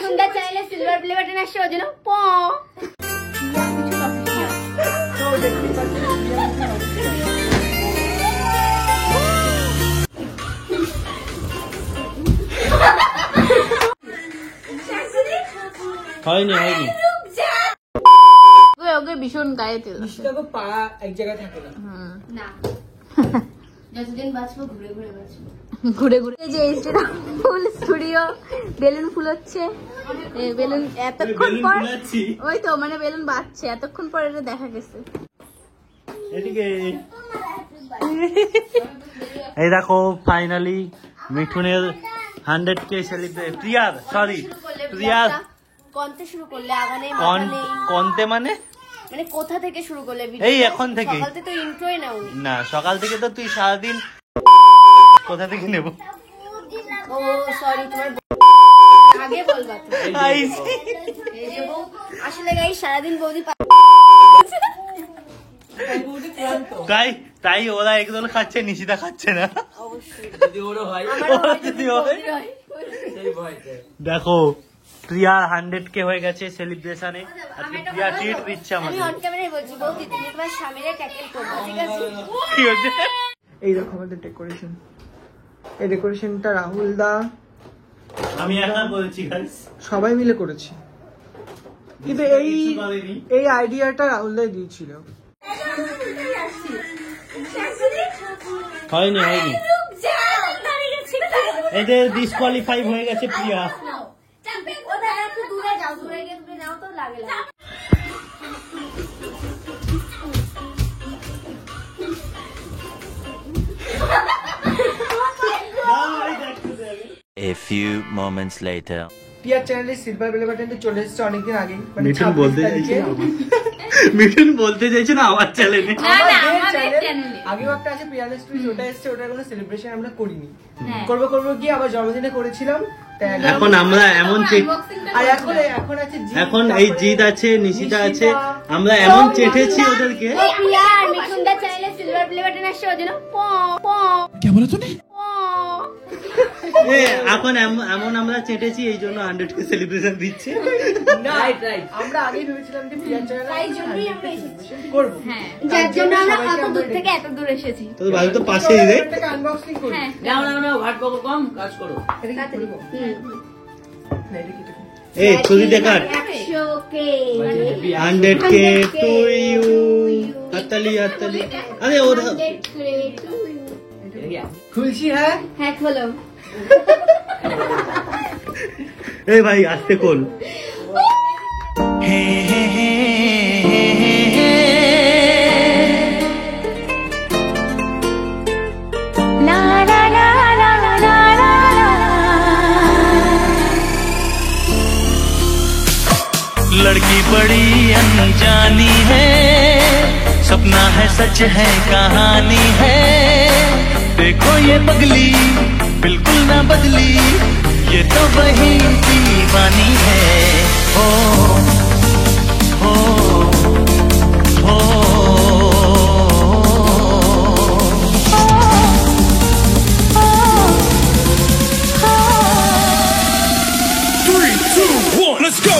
মিঠুনদা চ্যানেলে silver play button আসছে ওই জন্য প হয়নি হয়নি ওকে ভীষণ গায়ে তেল তো পা এক জায়গায় থাকে না যতদিন বাঁচবো ঘুরে ঘুরে বাঁচবো ঘুরে ঘুরে এই যে ফুল স্টুডিও বেলুন ফুলাচ্ছে বেলুন এতক্ষণ পর ওই তো মানে বেলুন বাজছে এতক্ষণ পর এটা দেখা গেছে এদিকে এই দেখো ফাইনালি মিঠুনের 100K সেলিব্রেট প্রিয়ার কনতে শুরু করলে আগানে কনতে মানে মানে কোথা থেকে শুরু করলে এই এখন থেকে সকাল থেকে তো ইন্ট্রোই নাওনি না সকাল থেকে তো তুই সারাদিন কোথা থেকে নেব ও সরি তোমার আগে বলবা তো আসলে গাইস সারাদিন বৌদি তাই ওরা একদল খাচ্ছে নিশিতা খাচ্ছে না দেখো প্রিয়ার 100K হয়ে গেছে সেলিব্রেশনে আজকে প্রিয়া ট্রিট দিচ্ছে আমাদের আমি অন ক্যামেরায় বলছি বৌদি তুমি তোমার স্বামীরে ট্যাকেল করবে ঠিক আছে কি হচ্ছে এই দেখো আমাদের ডেকোরেশন এই ডেকোরেশনটা রাহুল দা আমি একা করেছি গাইস সবাই মিলে করেছি কিন্তু এই আইডিয়াটা রাহুল দাই দিয়েছিল হয়নি এদের ডিসকোয়ালিফাই হয়ে গেছে Priya A few moments later. পিয়ার চ্যানেলে সিলভার প্লে বাটনটা চলে এসেছে অনেকদিন আগে মানে মিঠুন বলতে চাইছে না আমার চ্যানেলে আগেও একটা আছে পিয়ার স্টুডিও ওটা এসেছে ওটার কোনো সেলিব্রেশন আমরা করিনি করবো গিয়ে আবার জন্মদিনে করেছিলাম এখন আমরা এমন আর এখন আছে এখন এই জিৎ আছে নিশিতা আছে আমরা এমন চেটেছি ওদেরকে প্রিয়ার মিঠুনদা চ্যানেলে সিলভার প্লে বাটন আসছে ওই জন্য প প কি বলো তুমি এখন এমন আমরা চেটেছি এই জন্য 100K সেলিব্রেশন দিচ্ছে আমরা আগে ভেবেছিলাম যে পিয়ার চ্যানেলে তাই জন্যই আমরা এসেছি করব হ্যাঁ যার জন্য আমরা এত দূর থেকে এত দূর এসেছি তো ভাই তো পাশেই রে আনবক্সিং করি না ভাট পাবো কম কাজ করো এই ছুরি দেখার 100K 100K টু ইউ হাততালি আরে ওরা খুলছি হ্যাঁ খোলো এই ভাই আস্তে কোল लड़की बड़ी अनजानी है सपना है सच है कहानी है देखो ये पगली बिल्कुल ना बदली ये तो वही दीवानी है हो हो हो 3, 2, 1, let's go!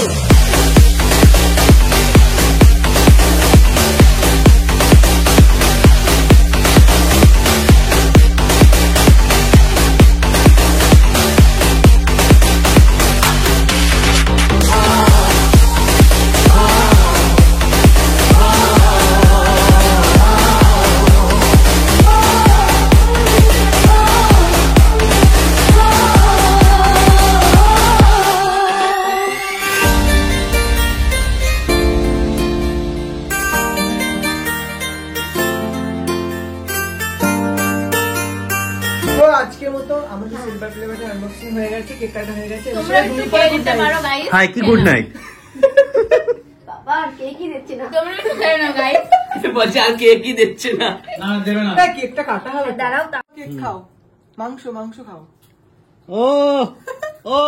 আজকের মতো আমাদের সিলভার প্লে বাটন আনবক্সিং হয়ে গেছে কেক কাটা হয়ে গেছে তোমরা একটু খেয়ে নিতে পারো গাইস হাই কি গুড নাইট বাবা কেকই দিচ্ছে না তোমরা একটু খেয়ে নাও গাইস বলছে আর কেকই দিচ্ছে না দেবে না কেকটা কাটা হবে দাঁড়াও কেক খাও মাংস খাও ও ও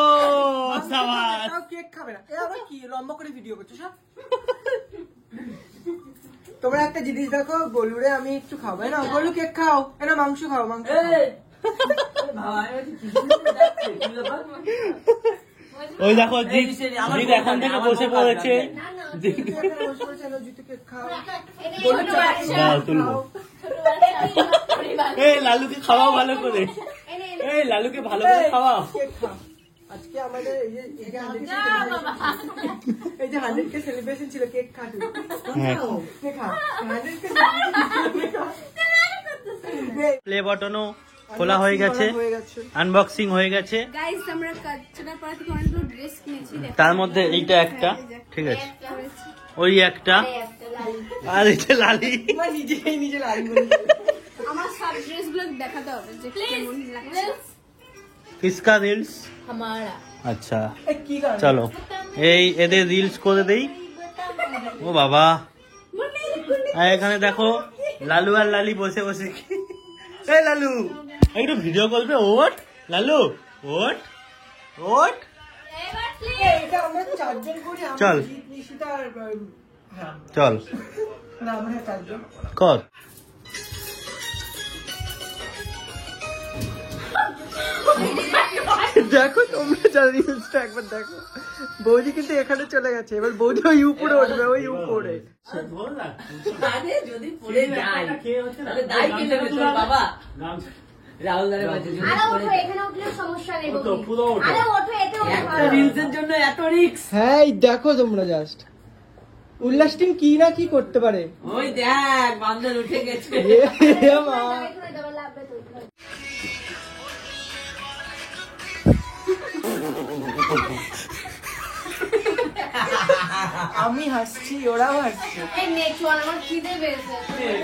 সাবাস কেক খাবে না এ আবার কি লম্বা করে ভিডিও করছো সব তোমরা একটা জিনিস দেখো গোলুরে আমি একটু খাবো না গোলু কেক খাও এটা মাংস খাও ওই দেখো জিৎ এখন থেকে বসে পড়েছে। দাও, তুলবো। এই লালুকে খাওয়াও ভালো করে, এই লালুকে ভালো করে খাওয়াও। আজকে আমাদের এই যে 100K সেলিব্রেশন ছিল, কেক খাচ্ছি। প্লে বাটনও খোলা হয়ে গেছে, আনবক্সিং হয়ে গেছে। গাইস আমরা কাচ্চাটা পাড়া থেকে অনেকগুলো ড্রেস কিনেছি। তার মধ্যে এইটা একটা, ঠিক আছে, ওই একটা, আর এটা লালি। নিজে লালি আমার সব ড্রেসগুলো দেখাতে হবে যে কেমন লাগছে। কিসকা রিলস हमारा আচ্ছা কি গান? চলো এই এদের রিলস করে দেই। ও বাবা, আর এখানে দেখো লালু আর লালি বসে বসে, এই লালু একটু ভিডিও করবে। ওট লালু, ওট ওট, এটা আমরা চারজন করি। চল। নিশিতা আর হ্যাঁ চল না আমরা চারজন কর। দেখো তোমরা যারা রিলসটা একবার দেখো। বৌদি কিন্তু এখানে চলে গেছে, এবার বৌদি ওই উপরে উঠবে, ওই উপরে। আরে যদি পড়ে যায় তাহলে দায় কে নেবে তোর বাবা? রাহুল দারে বাজে যদি আরে পড়ে ওঠো, এখানে উঠলে সমস্যা নেই বৌদি। আরে ওঠো, এতে ওঠো। একটা রিলসের জন্য এত রিস্ক। হ্যাঁ এই দেখো তোমরা জাস্ট উল্লাস টিম কি না কি করতে পারে। ওই দেখ বান্দর উঠে গেছে। এ মা, এখানে ডাবল লাভবে তো। আমি হাসছি ওরাও হাসছে। এই নে চল, আমার খিদে পেয়েছে।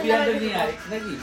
বিয়ারটা নিয়ে আয় নাকি?